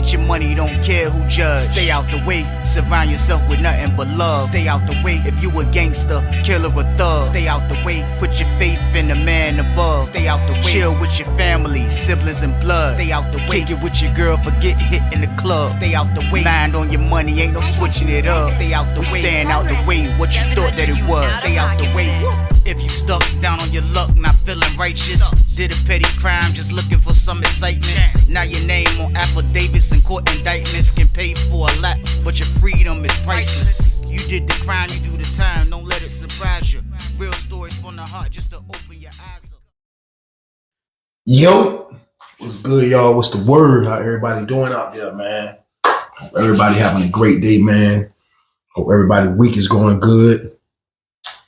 get your money, don't care who judge. Stay out the way, surround yourself with nothing but love. Stay out the way, if you a gangster, killer or thug. Stay out the way, put your faith in the man above. Stay out the way, chill with your family, siblings and blood. Stay out the way, kick it with your girl, forget hit in the club. Stay out the way, mind on your money, ain't no switching it up. Stay out the way, stand out the way, what you thought that it was. Stay out the way. If you stuck down on your luck, not feeling righteous, did a petty crime, just looking for some excitement. Now your name on affidavits and court indictments can pay for a lot, but your freedom is priceless. You did the crime, you do the time, don't let it surprise you. Real stories from the heart, just to open your eyes up. Yo, what's good, y'all? What's the word? How everybody doing out there, man? Hope everybody having a great day, man. Hope everybody week is going good.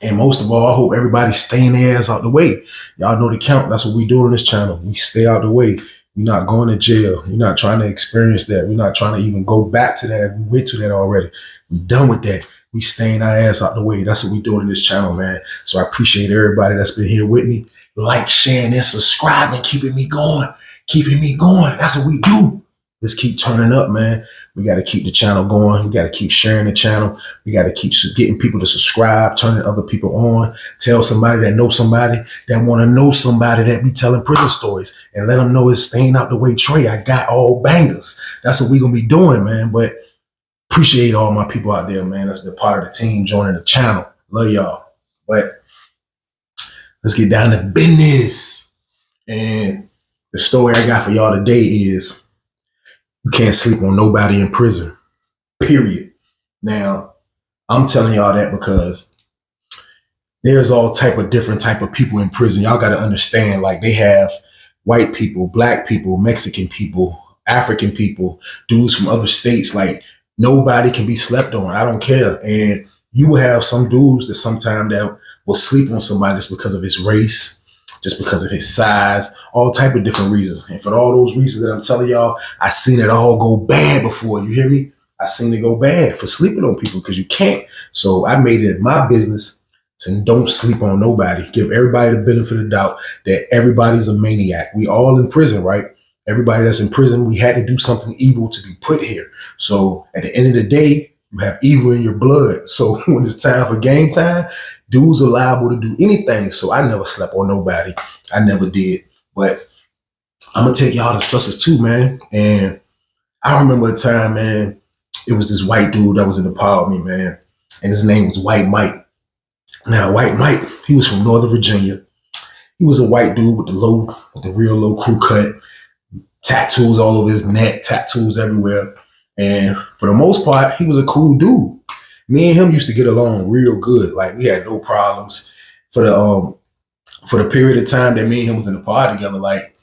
And most of all, I hope everybody's staying their ass out the way. Y'all know the count. That's what we do on this channel. We stay out the way. We're not going to jail. We're not trying to experience that. We're not trying to even go back to that. We went to that already. We done with that. We staying our ass out the way. That's what we doing in this channel, man. So I appreciate everybody that's been here with me. Like, sharing, and subscribing, keeping me going. Keeping me going. That's what we do. Let's keep turning up, man. We got to keep the channel going. We got to keep sharing the channel. We got to keep getting people to subscribe, turning other people on. Tell somebody that knows somebody that want to know somebody that be telling prison stories, and let them know it's staying out the way. Trey, I got all bangers. That's what we going to be doing, man. But appreciate all my people out there, man. That's been part of the team joining the channel. Love y'all. But let's get down to business. And the story I got for y'all today is, you can't sleep on nobody in prison, period. Now, I'm telling y'all that because there's all type of different type of people in prison. Y'all got to understand, like, they have white people, black people, Mexican people, African people, dudes from other states. Like, nobody can be slept on. I don't care. And you will have some dudes that sometimes that will sleep on somebody just because of his race, just because of his size, all type of different reasons. And for all those reasons that I'm telling y'all, I seen it all go bad before. You hear me? I seen it go bad for sleeping on people because you can't. So I made it my business to don't sleep on nobody. Give everybody the benefit of the doubt that everybody's a maniac. We all in prison, right? Everybody that's in prison, we had to do something evil to be put here. So at the end of the day, you have evil in your blood. So when it's time for game time, dudes are liable to do anything. So I never slept on nobody. I never did. But I'm going to take y'all to Sussex too, man. And I remember a time, man, it was this white dude that was in the pod with me, man. And his name was White Mike. Now, White Mike, he was from Northern Virginia. He was a white dude with the real low crew cut, tattoos all over his neck, tattoos everywhere. And for the most part, he was a cool dude. Me and him used to get along real good. Like, we had no problems. For the period of time that me and him was in the pod together, like,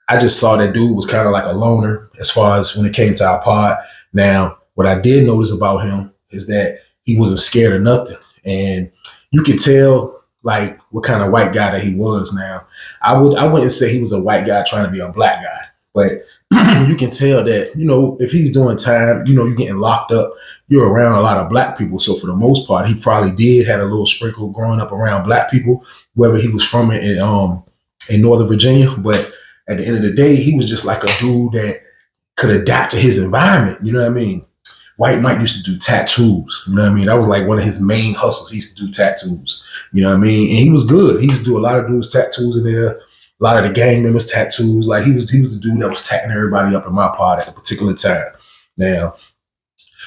I just saw that dude was kind of like a loner as far as when it came to our pod. Now, what I did notice about him is that he wasn't scared of nothing. And you could tell, like, what kind of white guy that he was. Now, I wouldn't say he was a white guy trying to be a black guy, but you can tell that, you know, if he's doing time, you know, you're getting locked up, you're around a lot of black people. So for the most part, he probably did had a little sprinkle growing up around black people, wherever he was from in Northern Virginia. But at the end of the day, he was just like a dude that could adapt to his environment. You know what I mean? White Mike used to do tattoos. You know what I mean? That was like one of his main hustles. He used to do tattoos. You know what I mean? And he was good. He used to do a lot of dudes' tattoos in there. A lot of the gang members' tattoos. Like, he was the dude that was tatting everybody up in my pod at a particular time. Now,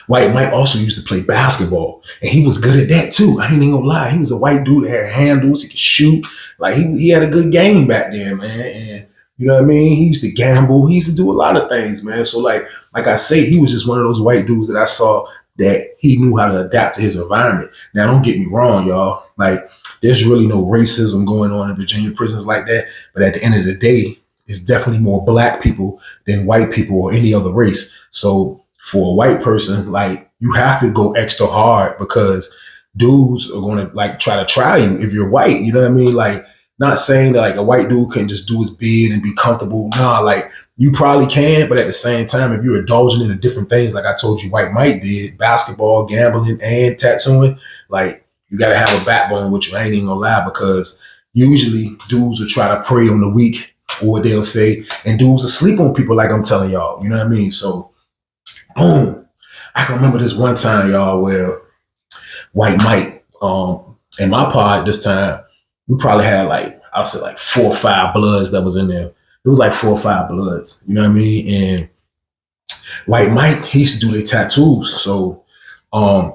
White Mike also used to play basketball, and he was good at that too. I ain't even gonna lie. He was a white dude that had handles. He could shoot. Like, he had a good game back then, man. And you know what I mean? He used to gamble. He used to do a lot of things, man. So like I say, he was just one of those white dudes that I saw that he knew how to adapt to his environment. Now, don't get me wrong, y'all. Like, there's really no racism going on in Virginia prisons like that. But at the end of the day, it's definitely more black people than white people or any other race. So for a white person, like, you have to go extra hard because dudes are going to like try you if you're white. You know what I mean? Like, not saying that like a white dude can just do his bid and be comfortable. Nah, like, you probably can, but at the same time, if you're indulging in the different things, like I told you, White Mike did, basketball, gambling, and tattooing, like, you got to have a backbone with you. I ain't even gonna lie, because usually dudes will try to prey on the weak, or they'll say, and dudes will sleep on people, like I'm telling y'all, you know what I mean? So Boom. I can remember this one time, y'all, where White Mike, in my pod this time, we probably had like, I'll say like 4 or 5 bloods that was in there. It was like 4 or 5 bloods, you know what I mean? And White Mike, he used to do their tattoos. So um,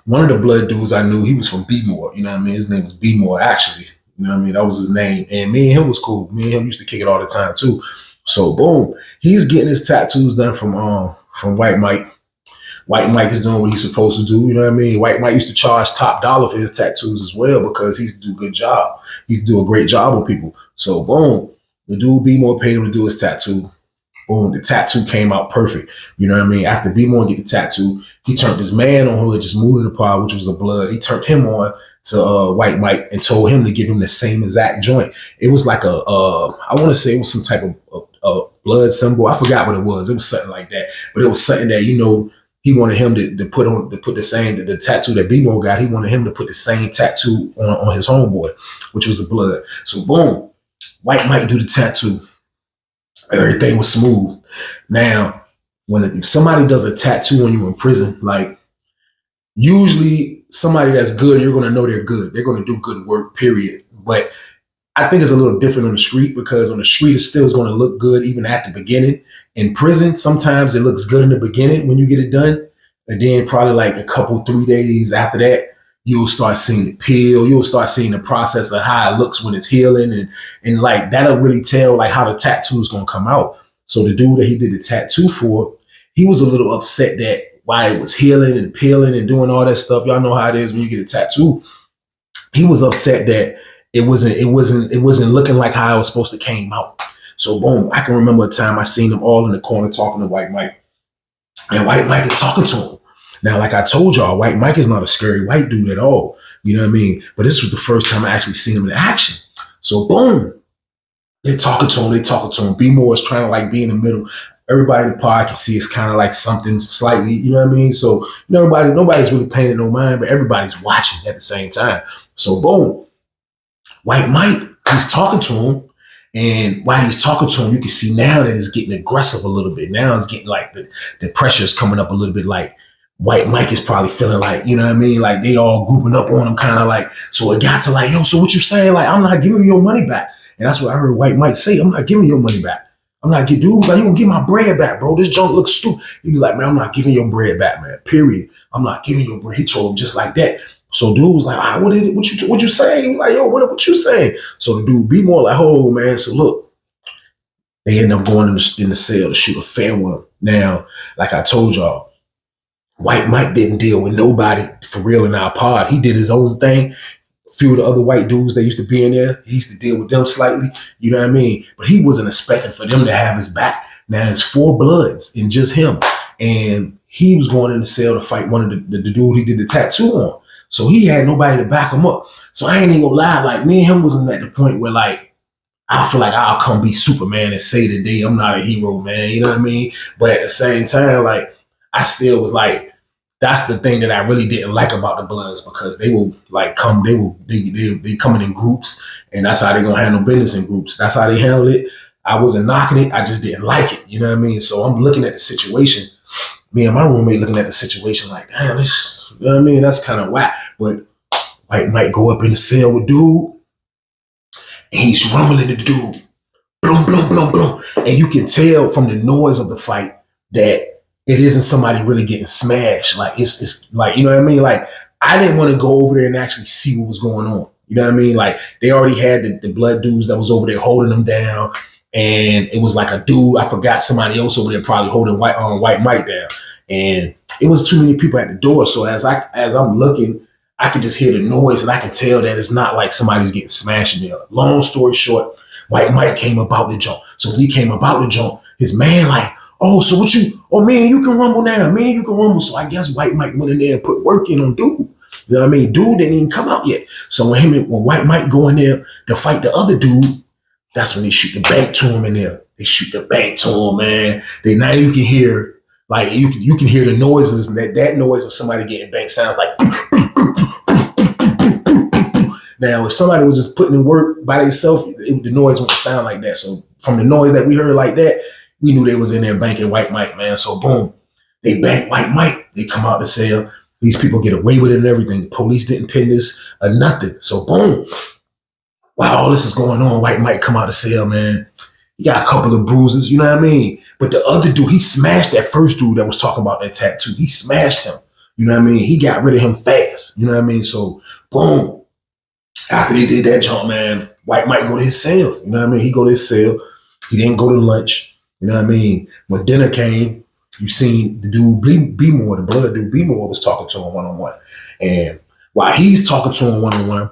one of the blood dudes I knew, he was from B-More, you know what I mean? His name was B-More, actually. You know what I mean? That was his name. And me and him was cool. Me and him used to kick it all the time too. So boom, he's getting his tattoos done from White Mike. White Mike is doing what he's supposed to do. You know what I mean? White Mike used to charge top dollar for his tattoos as well because he's do a good job. He's do a great job with people. So boom, the dude B More paid him to do his tattoo. Boom, the tattoo came out perfect. You know what I mean? After B More get the tattoo, he turned this man on who had just moved in the pod, which was a blood. He turned him on to White Mike and told him to give him the same exact joint. It was like I want to say it was some type of blood symbol. I forgot what it was. It was something like that, but it was something that he wanted him to put the same the tattoo that B-Mo got. He wanted him to put the same tattoo on his homeboy, which was a blood. So boom, White Mike do the tattoo. Everything was smooth. Now, if somebody does a tattoo when you're in prison, like usually somebody that's good, you're gonna know they're good. They're gonna do good work, period. But I think it's a little different on the street because on the street it still is going to look good even at the beginning. In prison, sometimes it looks good in the beginning when you get it done, and then probably like a couple 3 days after that, you'll start seeing it peel. You'll start seeing the process of how it looks when it's healing, and like that'll really tell like how the tattoo is going to come out. So the dude that he did the tattoo for, he was a little upset that while it was healing and peeling and doing all that stuff, y'all know how it is when you get a tattoo. He was upset that it wasn't looking like how it was supposed to came out. So boom, I can remember a time I seen them all in the corner talking to White Mike, and White Mike is talking to him. Now, like I told y'all, White Mike is not a scary white dude at all. You know what I mean? But this was the first time I actually seen him in action. So boom, they're talking to him. They talking to him. B-More is trying to like be in the middle. Everybody in the pod can see it's kind of like something slightly, you know what I mean? So nobody's really paying no mind, but everybody's watching at the same time. So boom, White Mike, he's talking to him. And while he's talking to him, you can see now that it's getting aggressive a little bit. Now it's getting like the pressure is coming up a little bit. Like White Mike is probably feeling like, you know what I mean? Like they all grouping up on him kind of like, so it got to like, yo, so what you saying? Like, I'm not giving you your money back. And that's what I heard White Mike say. I'm not giving you your money back. I'm not getting, dude, like, you gonna get my bread back, bro. This junk looks stupid. He was like, man, I'm not giving your bread back, man. Period. I'm not giving your bread. He told him just like that. So dude was like, all right, what you saying? He was like, yo, what you saying? So the dude be more like, oh man. So look, they end up going in the cell to shoot a farewell. Now, like I told y'all, White Mike didn't deal with nobody for real in our pod. He did his own thing. A few of the other white dudes that used to be in there, he used to deal with them slightly. You know what I mean? But he wasn't expecting for them to have his back. Now it's 4 bloods and just him. And he was going in the cell to fight one of the dude he did the tattoo on. So he had nobody to back him up. So I ain't even gonna lie, like me and him wasn't at the point where like, I feel like I'll come be Superman and say today I'm not a hero, man. You know what I mean? But at the same time, like I still was like, that's the thing that I really didn't like about the Bloods because they will like come, they coming in groups, and that's how they gonna handle business in groups. That's how they handle it. I wasn't knocking it, I just didn't like it. You know what I mean? So I'm looking at the situation. Me and my roommate looking at the situation like, damn, this, you know what I mean? That's kind of whack. But White might go up in the cell with dude, and he's rumbling the dude. Boom, boom, boom, boom. And you can tell from the noise of the fight that it isn't somebody really getting smashed. Like it's like, you know what I mean? Like I didn't want to go over there and actually see what was going on. You know what I mean? Like they already had the blood dudes that was over there holding them down. And it was like a dude, I forgot somebody else over there probably holding White Mike down. And it was too many people at the door. So as I'm looking, I could just hear the noise and I can tell that it's not like somebody's getting smashed in there. Long story short, White Mike came about the jump. So when he came about the jump, his man like, oh, so what you, oh man, you can rumble now. Man, you can rumble. So I guess White Mike went in there and put work in on dude. You know what I mean? Dude didn't even come out yet. So when White Mike go in there to fight the other dude, that's when they shoot the bank to him in there. They shoot the bank to him, man. Now you can hear, like you can hear the noises, and that noise of somebody getting banked sounds like. Now, if somebody was just putting in work by themselves, the noise wouldn't sound like that. So from the noise that we heard like that, we knew they was in there banking White Mike, man. So boom, They bank White Mike. They come out the cell. These people get away with it and everything. The police didn't pin this or nothing. So boom, while all this is going on, White Mike come out the cell, man. He got a couple of bruises, you know what I mean? But the other dude, he smashed that first dude that was talking about that tattoo. He smashed him. You know what I mean? He got rid of him fast. You know what I mean? So, boom. After they did that jump, man, White Mike go to his cell. You know what I mean? He go to his cell. He didn't go to lunch. You know what I mean? When dinner came, you seen the dude B-More, the blood dude B-More was talking to him one-on-one. And while he's talking to him one-on-one,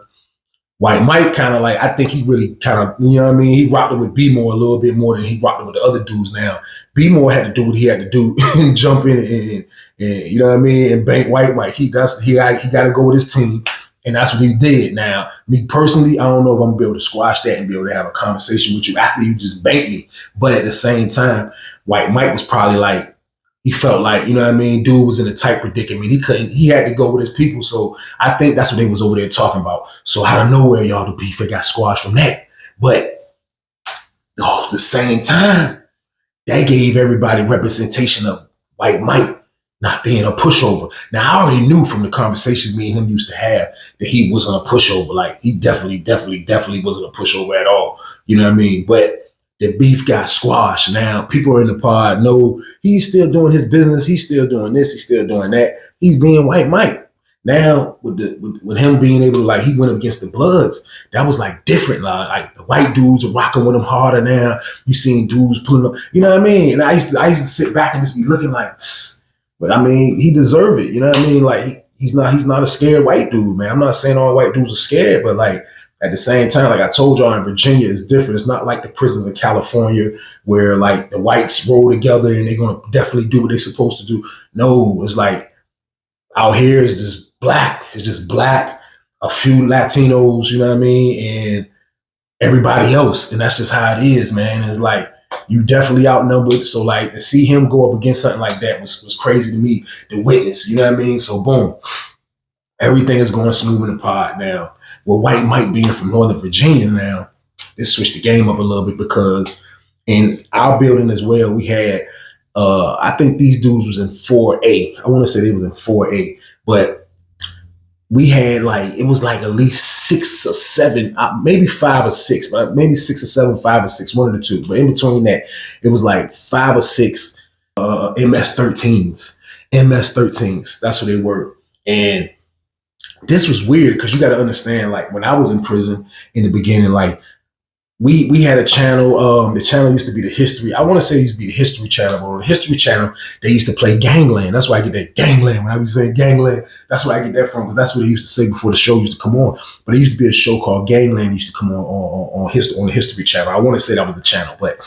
White Mike kind of like, I think he really kind of, you know what I mean? He rocked it with B-More a little bit more than he rocked it with the other dudes now. B-More had to do what he had to do and jump in and you know what I mean? And bank White Mike. He got to go with his team. And that's what he did. Now, me personally, I don't know if I'm going to be able to squash that and be able to have a conversation with you after you just banked me. But at the same time, White Mike was probably like, he felt like, you know what I mean, dude was in a tight predicament. He had to go with his people. So I think that's what they was over there talking about. So out of nowhere, y'all, the beef, it got squashed from that. But at the same time, that gave everybody representation of White Mike not being a pushover. Now, I already knew from the conversations me and him used to have that he wasn't a pushover. Like, he definitely wasn't a pushover at all. You know what I mean? But the beef got squashed. Now, people in the pod know he's still doing his business. He's still doing this. He's still doing that. He's being White Mike. Now, with him being able to, like, he went up against the Bloods, that was, like, different. Like the white dudes are rocking with him harder now. You seen dudes pulling up. You know what I mean? And I used to sit back and just be looking like, tss. But I mean, he deserved it. You know what I mean? Like, he's not a scared white dude, man. I'm not saying all white dudes are scared, but like at the same time, like I told y'all, in Virginia, it's different. It's not like the prisons in California where like the whites roll together and they're gonna definitely do what they're supposed to do. No, it's like out here is just black. It's just black, a few Latinos, you know what I mean, and everybody else. And that's just how it is, man. It's like, you definitely outnumbered. So like to see him go up against something like that was crazy to me, to witness, you know what I mean? So boom, everything is going smooth in the pod now. With White Mike being from Northern Virginia now, this switched the game up a little bit because in our building as well, we had, I think these dudes was in 4A. I want to say they was in 4A, but we had like, it was like at least 6 or 7, maybe 5 or 6, but maybe 6 or 7, 5 or 6, one of the two. But in between that, it was like 5 or 6 MS-13s. MS-13s, that's what they were. And this was weird because you got to understand, like when I was in prison in the beginning, like we had a channel. The channel used to be the history. I want to say it used to be the History Channel, but on the History Channel, they used to play Gangland. That's why I get that Gangland. When I was saying Gangland, that's where I get that from, because that's what they used to say before the show used to come on. But it used to be a show called Gangland used to come on the History Channel. I want to say that was the channel, but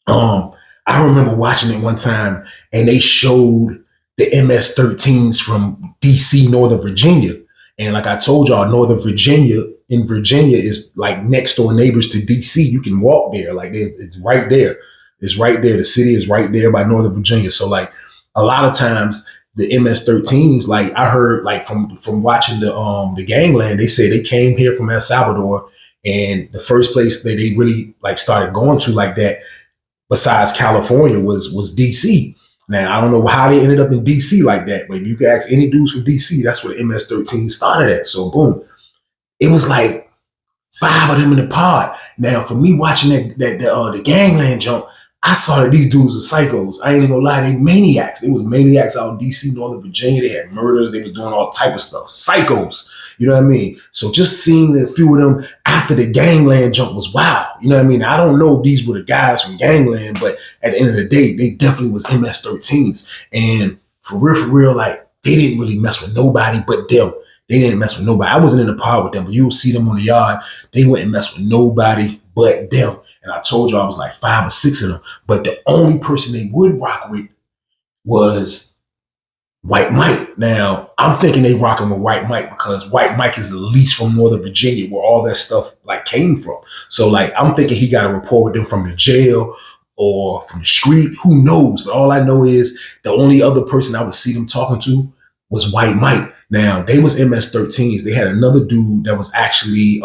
I remember watching it one time, and they showed the MS-13s from DC, Northern Virginia. And like I told y'all, Northern Virginia, in Virginia is like next door neighbors to DC. You can walk there. Like it's right there. It's right there. The city is right there by Northern Virginia. So like a lot of times the MS-13s, like I heard like from watching the Gangland, they say they came here from El Salvador, and the first place that they really like started going to like that besides California was DC. Now, I don't know how they ended up in DC like that, but if you can ask any dudes from DC, that's where the MS-13 started at. So boom, it was like 5 of them in the pod. Now, for me watching the Gangland jump, I saw that these dudes were psychos. I ain't even gonna lie, they maniacs. They was maniacs out in DC, Northern Virginia. They had murders. They was doing all type of stuff. Psychos. You know what I mean? So just seeing a few of them after the Gangland jump was wild. You know what I mean? I don't know if these were the guys from Gangland, but at the end of the day, they definitely was MS-13s. And for real, like they didn't really mess with nobody but them. They didn't mess with nobody. I wasn't in the pod with them, but you'll see them on the yard. They wouldn't mess with nobody but them. And I told you I was like 5 or 6 of them. But the only person they would rock with was White Mike. Now, I'm thinking they rocking with White Mike because White Mike is the least from Northern Virginia, where all that stuff like came from. So like, I'm thinking he got a rapport with them from the jail or from the street. Who knows? But all I know is the only other person I would see them talking to was White Mike. Now, they was MS-13s. They had another dude that was actually,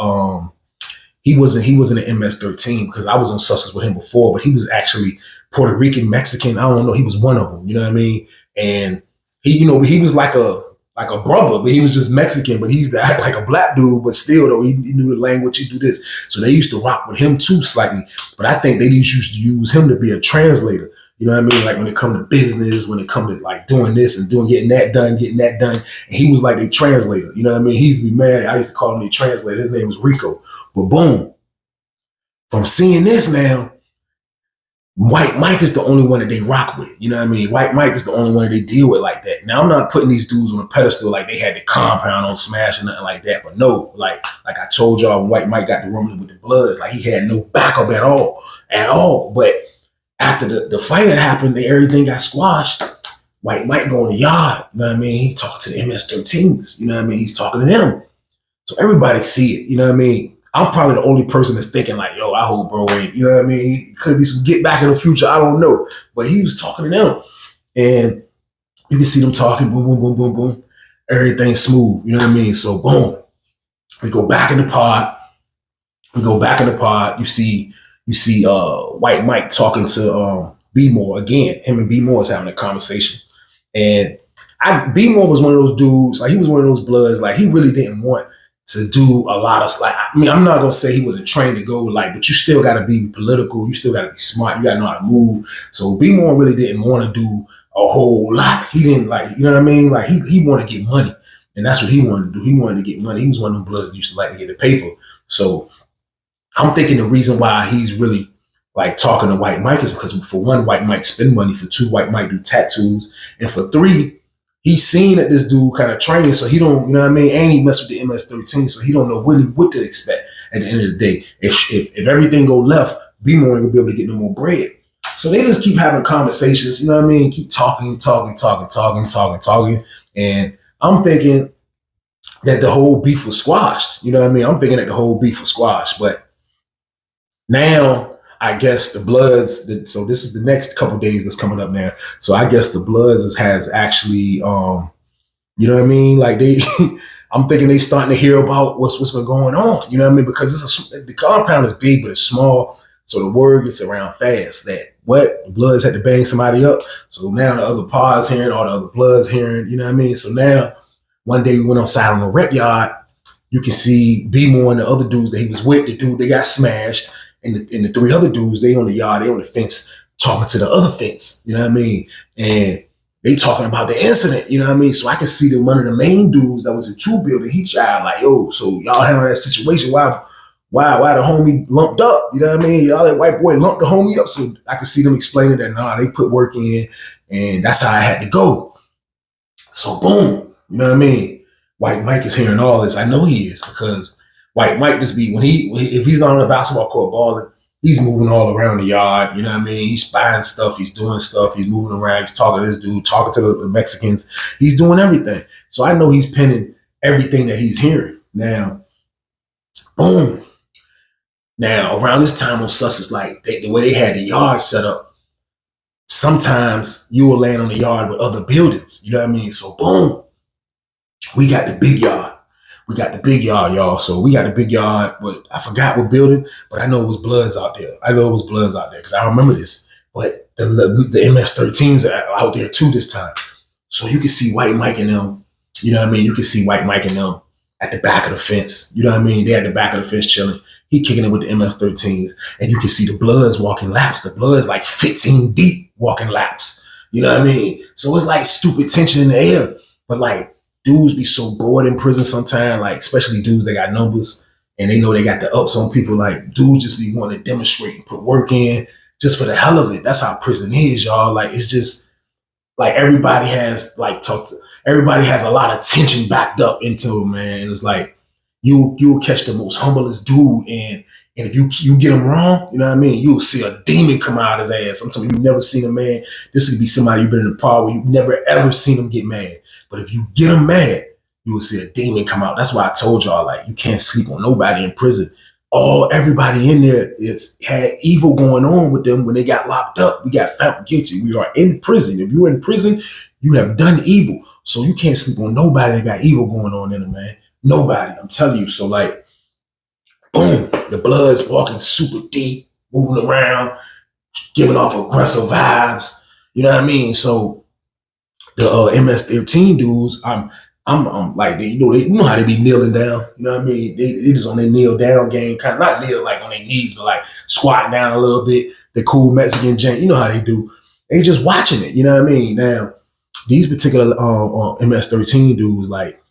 he wasn't an MS-13 because I was on Sussex with him before, but he was actually Puerto Rican, Mexican. I don't know. He was one of them. You know what I mean? And he was like a brother, but he was just Mexican. But he used to act like a black dude, but still though he knew the language. He do this, so they used to rock with him too slightly. But I think they used to use him to be a translator. You know what I mean? Like when it come to business, when it come to like doing this and getting that done. And he was like a translator. You know what I mean? He used to be mad. I used to call him a translator. His name was Rico. But boom, from seeing this now, White Mike is the only one that they rock with. You know what I mean? White Mike is the only one that they deal with like that. Now, I'm not putting these dudes on a pedestal like they had the compound on Smash or nothing like that. But no, like I told y'all, when White Mike got the rumbling with the Bloods, like he had no backup at all. But after the fight that happened, everything got squashed. White Mike go in the yard. You know what I mean? He talked to the MS-13s. You know what I mean? He's talking to them. So everybody see it. You know what I mean? I'm probably the only person that's thinking like, yo, I hope bro ain't, you know what I mean? It could be some get back in the future. I don't know. But he was talking to them. And you can see them talking, boom, boom, boom, boom, boom. Everything smooth. You know what I mean? So boom. We go back in the pod. You see White Mike talking to B More again. Him and B More is having a conversation. And B More was one of those dudes, like he was one of those Bloods, like he really didn't want to do a lot of, like, I mean, I'm not gonna say he wasn't trained to go, like, but you still gotta be political, you still gotta be smart, you gotta know how to move. So B More really didn't want to do a whole lot. He didn't, like, you know what I mean? Like he wanted to get money. And that's what he wanted to do. He wanted to get money. He was one of them Bloods that used to like to get the paper. So I'm thinking the reason why he's really like talking to White Mike is because for one, White Mike spend money. For two, White Mike do tattoos. And for three, he's seen that this dude kind of trains, so he don't, you know what I mean? And he messed with the MS-13, so he don't know really what to expect at the end of the day. If everything go left, B More ain't gonna be able to get no more bread. So they just keep having conversations, you know what I mean? Keep talking. And I'm thinking that the whole beef was squashed. You know what I mean? I'm thinking that the whole beef was squashed. But now, I guess the Bloods, so this is the next couple days that's coming up now. So I guess the Bloods has actually, you know what I mean? Like I'm thinking they starting to hear about what's been going on. You know what I mean? Because the compound is big, but it's small. So the word gets around fast that the Bloods had to bang somebody up. So now the other pods hearing, all the other Bloods hearing, you know what I mean? So now one day we went outside on the rec yard. You can see B More and the other dudes that he was with, the dude, they got smashed. And the three other dudes, they on the yard, they on the fence talking to the other fence, you know what I mean? And they talking about the incident, you know what I mean? So I can see that one of the main dudes that was in 2 building, he tried like, yo, so y'all handle that situation. Why the homie lumped up? You know what I mean? Y'all that white boy lumped the homie up. So I can see them explaining that, nah, they put work in and that's how I had to go. So boom, you know what I mean? White Mike is hearing all this. I know he is because White Mike just be, if he's not on the basketball court balling, he's moving all around the yard. You know what I mean? He's buying stuff. He's doing stuff. He's moving around. He's talking to this dude, talking to the Mexicans. He's doing everything. So I know he's penning everything that he's hearing. Now, boom. Now, around this time on Sus, it's like the way they had the yard set up, sometimes you will land on the yard with other buildings. You know what I mean? So boom, we got the big yard. Y'all. So we got the big yard, but I forgot what building, but I know it was Bloods out there. Because I remember this. But the MS-13s are out there too this time. So you can see White Mike and them, you know what I mean? You can see White Mike and them at the back of the fence. You know what I mean? They at the back of the fence chilling. He kicking it with the MS-13s. And you can see the Bloods walking laps. The Bloods like 15 deep walking laps. You know what I mean? So it's like stupid tension in the air. But like, dudes be so bored in prison sometimes, like especially dudes that got numbers and they know they got the ups on people. Like dudes just be wanting to demonstrate and put work in just for the hell of it. That's how prison is, y'all. Like it's just like everybody has a lot of tension backed up into it, man. And it's like you'll catch the most humblest dude and if you get him wrong, you know what I mean? You'll see a demon come out of his ass. Sometimes you've never seen a man. This could be somebody you've been in a pod where you've never ever seen him get mad. But if you get him mad, you will see a demon come out. That's why I told y'all, like, you can't sleep on nobody in prison. Everybody in there had evil going on with them when they got locked up. We got found guilty. We are in prison. If you're in prison, you have done evil. So you can't sleep on nobody that got evil going on in them, man. Nobody. I'm telling you. So like, boom, the Bloods walking super deep, moving around. giving off aggressive vibes. You know what I mean? So the MS-13 dudes, I'm like, you know how they be kneeling down. You know what I mean? They just on their kneel down game, kind of not kneel like on their knees, but like squatting down a little bit. The cool Mexican jank, you know how they do. They just watching it. You know what I mean? Now these particular MS-13 dudes, like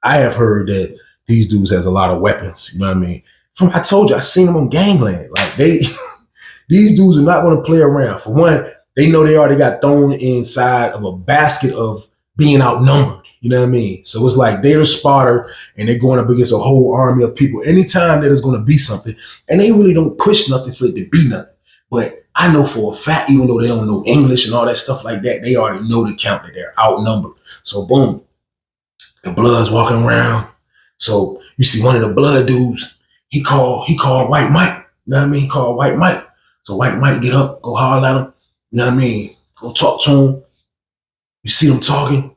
I have heard that these dudes has a lot of weapons. You know what I mean? I told you, I seen them on Gangland. Like these dudes are not going to play around. For one, they know they already got thrown inside of a basket of being outnumbered. You know what I mean? So it's like they're a spotter and they're going up against a whole army of people. Anytime that there's going to be something, and they really don't push nothing for it to be nothing. But I know for a fact, even though they don't know English and all that stuff like that, they already know the count that they're outnumbered. So boom, the Blood's walking around. So you see one of the Blood dudes, he called White Mike. You know what I mean? He called White Mike. So White Mike get up, go holler at him. You know what I mean? Go talk to him. You see them talking.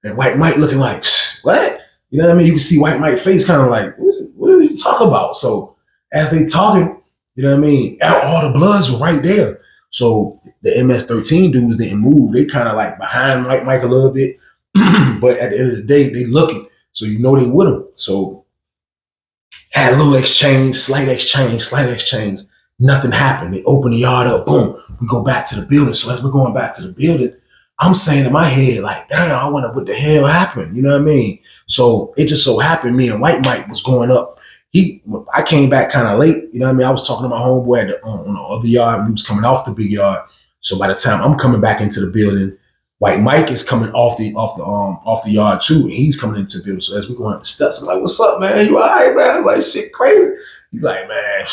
And White Mike looking like, what? You know what I mean? You can see White Mike's face kind of like, what are you talking about? So as they talking, you know what I mean? All the Bloods were right there. So the MS-13 dudes didn't move. They kind of like behind White Mike a little bit. But at the end of the day, they looking. So you know they with him. So had a little exchange, slight exchange. Nothing happened. They open the yard up. Boom. We go back to the building. So as we're going back to the building, I'm saying in my head, like, damn, I wonder what the hell happened. You know what I mean? So it just so happened me and White Mike was going up. I came back kind of late. You know what I mean? I was talking to my homeboy on the other yard. We was coming off the big yard. So by the time I'm coming back into the building, White Mike is coming off the yard too, and he's coming into the building. So as we go up the steps, I'm like, "What's up, man? You all right, man?" I'm like, "Shit, crazy." He's like, "Man,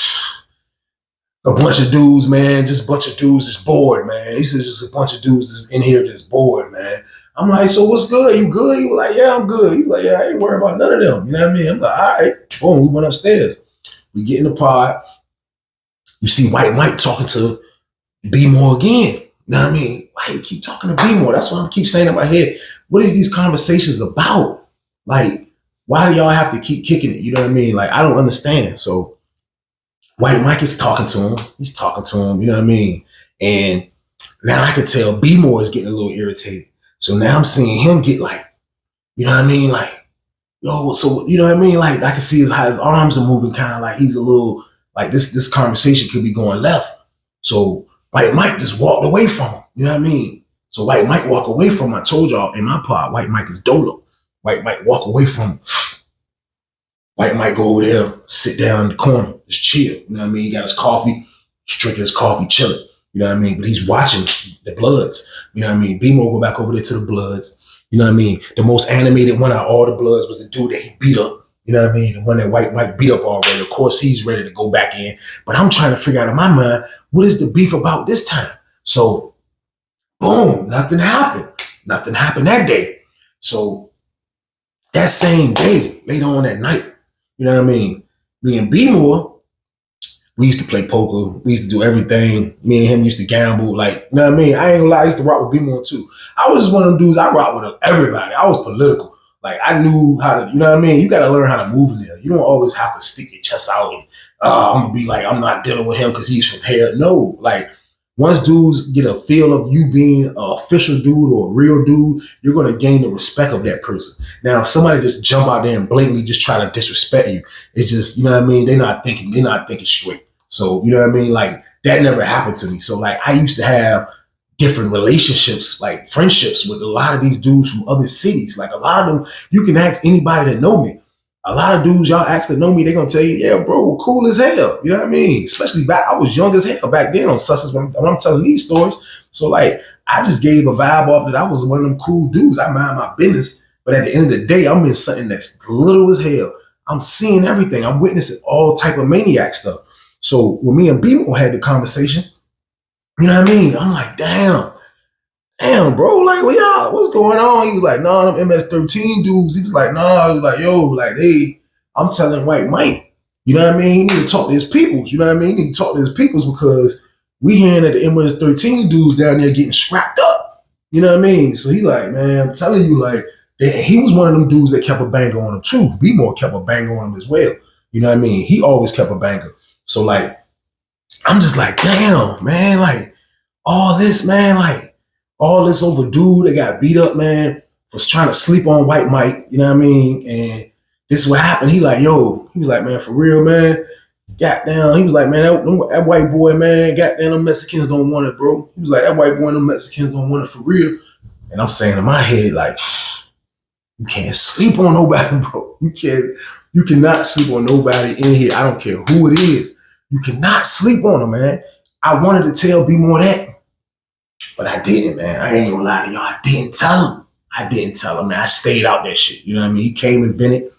a bunch of dudes, man. Just a bunch of dudes is bored, man." He says, "Just a bunch of dudes in here just bored, man." I'm like, "So what's good? You good?" He was like, "Yeah, I'm good." He was like, "Yeah, I ain't worried about none of them." You know what I mean? I'm like, "All right." Boom, we went upstairs. We get in the pod. You see White Mike talking to B-More again. You know what I mean? Why you keep talking to B-More? That's what I keep saying in my head. What is these conversations about? Like, why do y'all have to keep kicking it? You know what I mean? Like, I don't understand. So White Mike is talking to him. He's talking to him. You know what I mean? And now I could tell B-More is getting a little irritated. So now I'm seeing him get like, you know what I mean? Like, yo, so you know what I mean? Like, I can see how his arms are moving, kind of like he's a little like this conversation could be going left. So White Mike just walked away from him. You know what I mean? So White Mike walk away from him. I told y'all in my pod, White Mike is Dolo. White Mike walk away from him. White Mike go over there, sit down in the corner, just chill. You know what I mean? He got his coffee, he's drinking his coffee, chilling. You know what I mean? But he's watching the Bloods. You know what I mean? B-More go back over there to the Bloods. You know what I mean? The most animated one out of all the Bloods was the dude that he beat up. You know what I mean? The one that White Mike beat up already. Of course, he's ready to go back in. But I'm trying to figure out in my mind, what is the beef about this time? So, boom, nothing happened. Nothing happened that day. So, that same day, later on that night, you know what I mean? Me and B-More, we used to play poker. We used to do everything. Me and him used to gamble. Like, you know what I mean? I ain't gonna lie, I used to rock with B-More too. I was just one of them dudes, I rock with everybody. I was political. Like, I knew how to, you know what I mean? You got to learn how to move in there. You don't always have to stick your chest out and I'm going to be like, I'm not dealing with him because he's from here. No, like, once dudes get a feel of you being an official dude or a real dude, you're going to gain the respect of that person. Now, if somebody just jump out there and blatantly just try to disrespect you, it's just, you know what I mean? They're not thinking straight. So, you know what I mean? Like, that never happened to me. So, like, I used to have different relationships, like friendships with a lot of these dudes from other cities. Like, a lot of them, you can ask anybody that know me. A lot of dudes y'all ask that know me, they're gonna tell you, yeah, bro, cool as hell. You know what I mean? Especially back, I was young as hell back then on Sussex when I'm telling these stories. So like, I just gave a vibe off that I was one of them cool dudes. I mind my business. But at the end of the day, I'm in something that's little as hell. I'm seeing everything. I'm witnessing all type of maniac stuff. So when me and B-More had the conversation, you know what I mean? I'm like, damn, bro, like, what's going on? He was like, nah, them MS-13 dudes. He was like, nah. He was like, yo, like, I'm telling White Mike, you know what I mean? He need to talk to his peoples. You know what I mean? He need to talk to his peoples because we hearing that the MS-13 dudes down there getting scrapped up. You know what I mean? So he like, man, I'm telling you, like, he was one of them dudes that kept a banger on him too. B-More kept a banger on him as well. You know what I mean? He always kept a banger. So like, I'm just like, damn, man, like, all this, man, like all this over dude that got beat up, man, was trying to sleep on White Mike, you know what I mean? And this is what happened. He like, yo, he was like, man, for real, man. Goddamn, he was like, man, that white boy, man, goddamn, them Mexicans don't want it, bro. He was like, that white boy and them Mexicans don't want it for real. And I'm saying in my head, like, you can't sleep on nobody, bro. You cannot sleep on nobody in here. I don't care who it is. You cannot sleep on them, man. I wanted to tell B more that, but I didn't, man. I ain't gonna lie to y'all. I didn't tell him, man. I stayed out that shit. You know what I mean? He came and vented.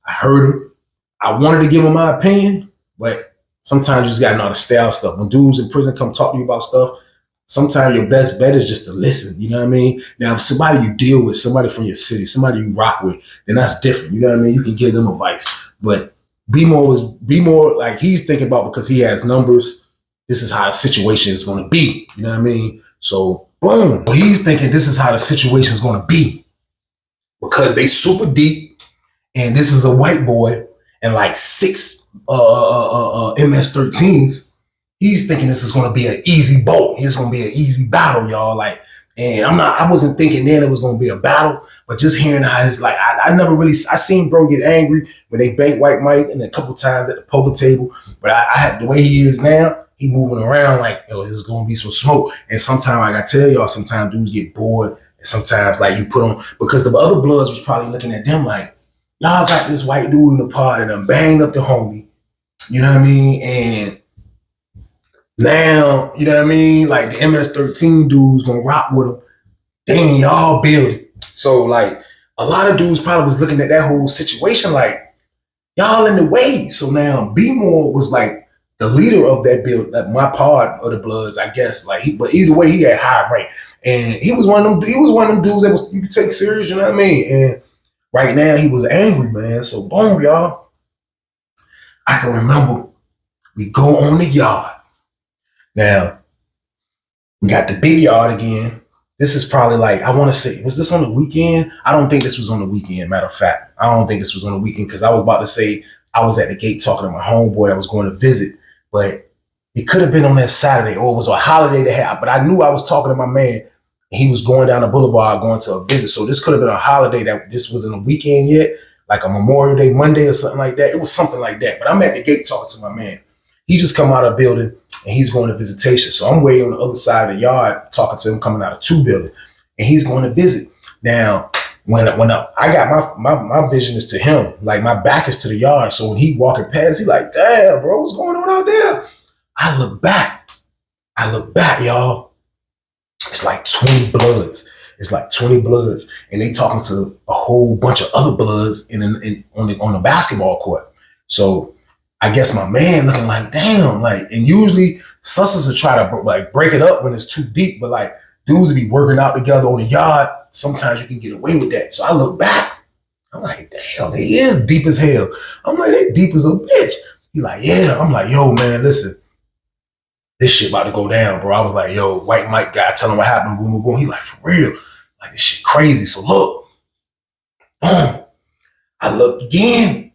I heard him. I wanted to give him my opinion, but sometimes you just gotta know how to stay out stuff. When dudes in prison come talk to you about stuff, sometimes your best bet is just to listen. You know what I mean? Now, if somebody you deal with, somebody from your city, somebody you rock with, then that's different. You know what I mean? You can give them advice. But be more like he's thinking about, because he has numbers. This is how the situation is going to be. You know what I mean? So boom, he's thinking this is how the situation is going to be, because they super deep, and this is a white boy and like 6 MS-13s. He's thinking this is going to be an easy boat. It's going to be an easy battle, y'all. Like, and I wasn't thinking then it was going to be a battle, but just hearing how it's like, I never really, I seen bro get angry when they banked White Mike and a couple times at the poker table, but I had the way he is now, he moving around like, yo, there's going to be some smoke. And sometimes, like I tell y'all, sometimes dudes get bored, and sometimes like you put on, because the other Bloods was probably looking at them like, y'all got this white dude in the pod and done banged up the homie. You know what I mean? And now, you know what I mean? Like the MS-13 dudes gonna rock with them. Dang, y'all build it. So like a lot of dudes probably was looking at that whole situation like, y'all in the way. So now B-More was like the leader of that build, like my pod of the Bloods, I guess. Like but either way, he had high rank. And he was one of them dudes that was you could take serious, you know what I mean? And right now he was angry, man. So boom, y'all. I can remember we go on the yard. Now, we got the big yard again. This is probably like, I want to say, was this on the weekend? I don't think this was on the weekend, matter of fact. I don't think this was on the weekend, because I was about to say I was at the gate talking to my homeboy that was going to visit, but it could have been on that Saturday, or it was a holiday to have, but I knew I was talking to my man, and he was going down the boulevard going to a visit. So this could have been a holiday that this wasn't a weekend yet, like a Memorial Day Monday or something like that. It was something like that, but I'm at the gate talking to my man. He just come out of the building, and he's going to visitation. So I'm way on the other side of the yard talking to him coming out of 2 building, and he's going to visit. Now, when I got my vision is to him, like my back is to the yard. So when he walking past, he like, damn, bro, what's going on out there? I look back, y'all. It's like 20 Bloods. And they talking to a whole bunch of other Bloods on the basketball court. So I guess my man looking like, damn, like, and usually sussers will try to like break it up when it's too deep, but like dudes will be working out together on the yard. Sometimes you can get away with that. So I look back, I'm like, damn, they is deep as hell. I'm like, they deep as a bitch. He like, yeah. I'm like, yo, man, listen, this shit about to go down, bro. I was like, yo, White Mike guy, tell him what happened, boom, boom, boom. He like, for real, like this shit crazy. So look, boom, I look again.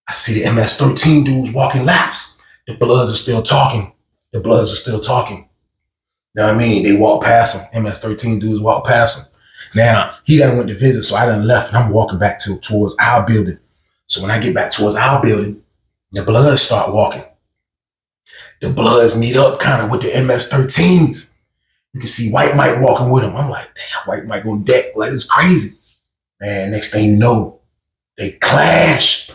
I see the MS-13 dudes walking laps. The Bloods are still talking. You know what I mean? They walk past him. MS-13 dudes walk past him. Now, he done went to visit, so I done left, and I'm walking back towards our building. So when I get back towards our building, the Bloods start walking. The Bloods meet up kind of with the MS-13s. You can see White Mike walking with him. I'm like, damn, White Mike on deck. Like, it's crazy. Man, next thing you know, they clash.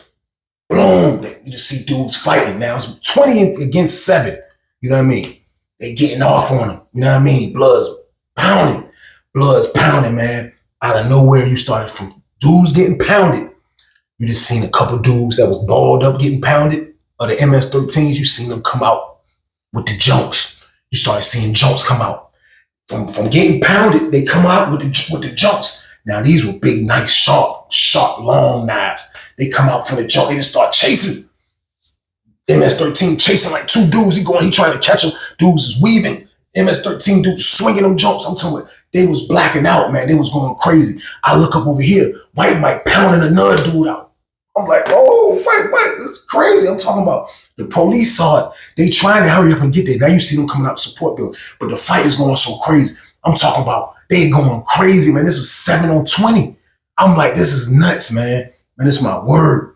Boom, you just see dudes fighting. Now it's 20 against 7. You know what I mean? They getting off on them. You know what I mean? Bloods pounding, man. Out of nowhere, you started from dudes getting pounded. You just seen a couple dudes that was balled up getting pounded. Or the MS-13s, you seen them come out with the jumps. You started seeing jumps come out. From getting pounded, they come out with the jumps. Now these were big, nice, sharp, long knives. They come out from the jump. They just start chasing. MS-13 chasing like 2 dudes. He trying to catch them. Dudes is weaving. MS-13 dudes swinging them jumps. I'm telling you, they was blacking out, man. They was going crazy. I look up over here. White Mike pounding another dude out. I'm like, oh, wait, what? It's crazy. I'm talking about the police saw it. They trying to hurry up and get there. Now you see them coming out to support them. But the fight is going so crazy. I'm talking about they going crazy, man. This was 7-on-20. I'm like, this is nuts, man. Man, this is my word.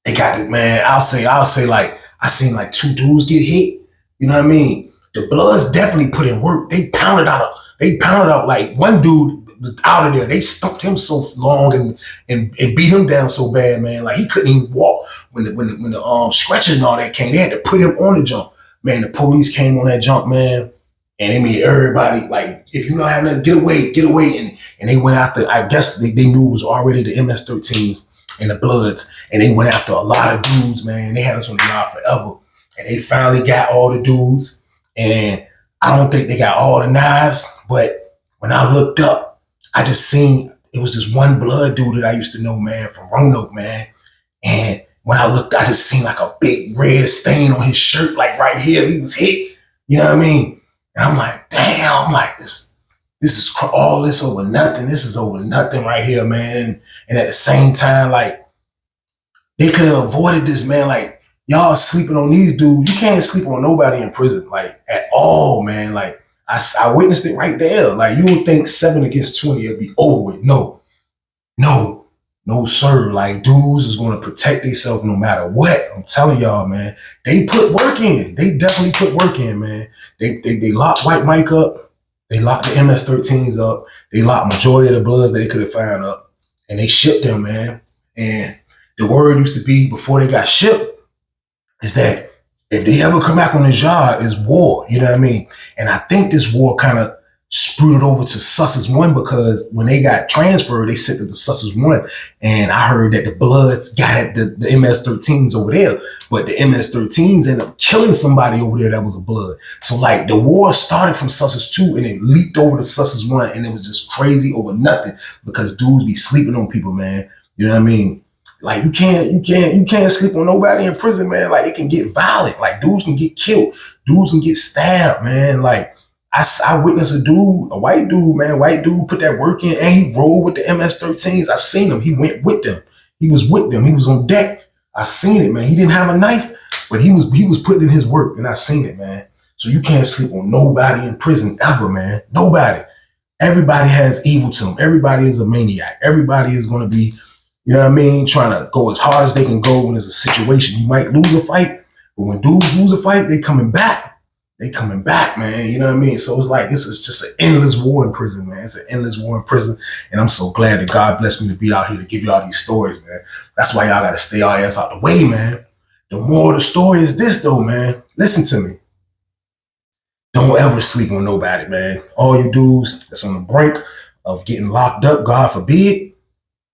They got it, man. I'll say like, I seen like 2 dudes get hit. You know what I mean? The Bloods definitely put in work. They pounded out like one dude was out of there. They stumped him so long and beat him down so bad, man. Like he couldn't even walk when the stretchers and all that came. They had to put him on the jump. Man, the police came on that jump, man. And they made everybody like, if you know how to get away. And they went after, I guess they knew it was already the MS-13s and the Bloods. And they went after a lot of dudes, man. They had us on the yard forever. And they finally got all the dudes. And I don't think they got all the knives. But when I looked up, I just seen, it was this one Blood dude that I used to know, man, from Roanoke, man. And when I looked, I just seen like a big red stain on his shirt, like right here. He was hit. You know what I mean? And I'm like, damn, I'm like, this is all this over nothing. This is over nothing right here, man. And at the same time, like, they could have avoided this, man. Like, y'all sleeping on these dudes. You can't sleep on nobody in prison, like, at all, man. Like, I witnessed it right there. Like, you would think 7 against 20 would be over with. No, sir. Like, dudes is going to protect themselves no matter what. I'm telling y'all, man. They put work in. They definitely put work in, man. They locked White Mike up. They locked the MS-13s up. They locked majority of the Bloods that they could have found up. And they shipped them, man. And the word used to be, before they got shipped, is that if they ever come back on this yard, it's war. You know what I mean? And I think this war kind of sprouted over to Sussex 1, because when they got transferred, they sent it to Sussex 1. And I heard that the Bloods got the MS-13s over there, but the MS-13s ended up killing somebody over there that was a Blood. So like the war started from Sussex 2 and it leaked over to Sussex 1, and it was just crazy over nothing, because dudes be sleeping on people, man. You know what I mean? Like you can't sleep on nobody in prison, man. Like it can get violent. Like dudes can get killed. Dudes can get stabbed, man. Like I witnessed a white dude put that work in, and he rolled with the MS-13s. I seen him. He went with them. He was with them. He was on deck. I seen it, man. He didn't have a knife, but he was putting in his work, and I seen it, man. So you can't sleep on nobody in prison ever, man. Nobody. Everybody has evil to them. Everybody is a maniac. Everybody is going to be, you know what I mean, trying to go as hard as they can go when there's a situation. You might lose a fight, but when dudes lose a fight, they coming back. They coming back, man. You know what I mean? So it's like, this is just an endless war in prison, man. It's an endless war in prison. And I'm so glad that God blessed me to be out here to give y'all these stories, man. That's why y'all got to stay y'all ass out the way, man. The moral of the story is this, though, man. Listen to me. Don't ever sleep on nobody, man. All you dudes that's on the brink of getting locked up, God forbid,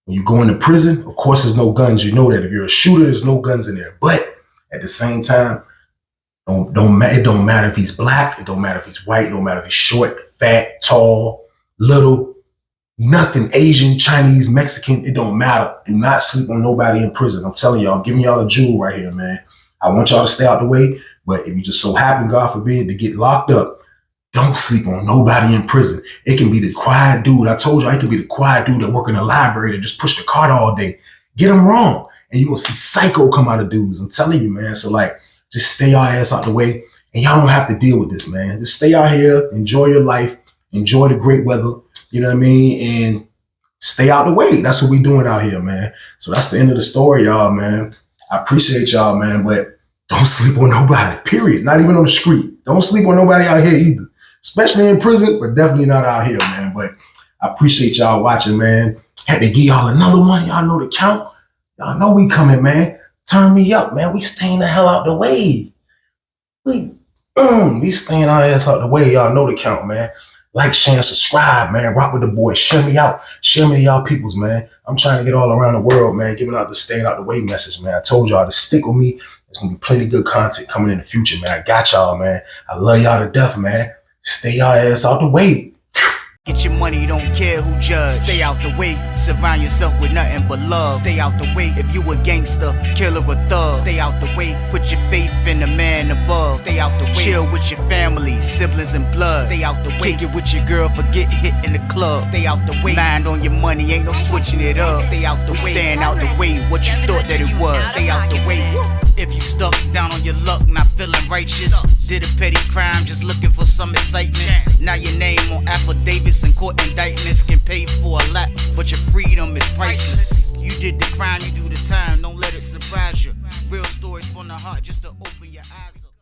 when you go into prison, of course, there's no guns. You know that. If you're a shooter, there's no guns in there. But at the same time, it don't matter if he's black. It don't matter if he's white. It don't matter if he's short, fat, tall, little, nothing, Asian, Chinese, Mexican. It don't matter. Do not sleep on nobody in prison. I'm telling y'all, I'm giving y'all a jewel right here, man. I want y'all to stay out the way. But if you just so happen, God forbid, to get locked up, don't sleep on nobody in prison. It can be the quiet dude. I told you, it can be the quiet dude that work in the library that just push the cart all day. Get them wrong. And you're going to see psycho come out of dudes. I'm telling you, man. So like, just stay your ass out the way, and y'all don't have to deal with this, man. Just stay out here, enjoy your life, enjoy the great weather, you know what I mean? And stay out the way. That's what we doing out here, man. So that's the end of the story, y'all, man. I appreciate y'all, man, but don't sleep on nobody, period. Not even on the street. Don't sleep on nobody out here either, especially in prison, but definitely not out here, man. But I appreciate y'all watching, man. Had to give y'all another one. Y'all know the count. Y'all know we coming, man. Turn me up, man. We staying the hell out the way. We staying our ass out the way. Y'all know the count, man. Like, share, and subscribe, man. Rock with the boy. Share me out. Share me to y'all peoples, man. I'm trying to get all around the world, man. Giving out the staying out the way message, man. I told y'all to stick with me. There's going to be plenty of good content coming in the future, man. I got y'all, man. I love y'all to death, man. Stay y'all ass out the way. Get your money, don't care who judge. Stay out the way, surround yourself with nothing but love. Stay out the way if you a gangster, killer or thug. Stay out the way, put your faith in the man above. Stay out the way, chill with your family, siblings and blood. Stay out the way, kick it with your girl, forget hit in the club. Stay out the way, mind on your money, ain't no switching it up. Stay out the way, stand out the way, what you thought that it was. Stay out the way. If you stuck down on your luck, not feeling righteous, did a petty crime, just looking for some excitement. Now your name on affidavits and court indictments can pay for a lot, but your freedom is priceless. You did the crime, you do the time, don't let it surprise you. Real stories from the heart, just to open your eyes up.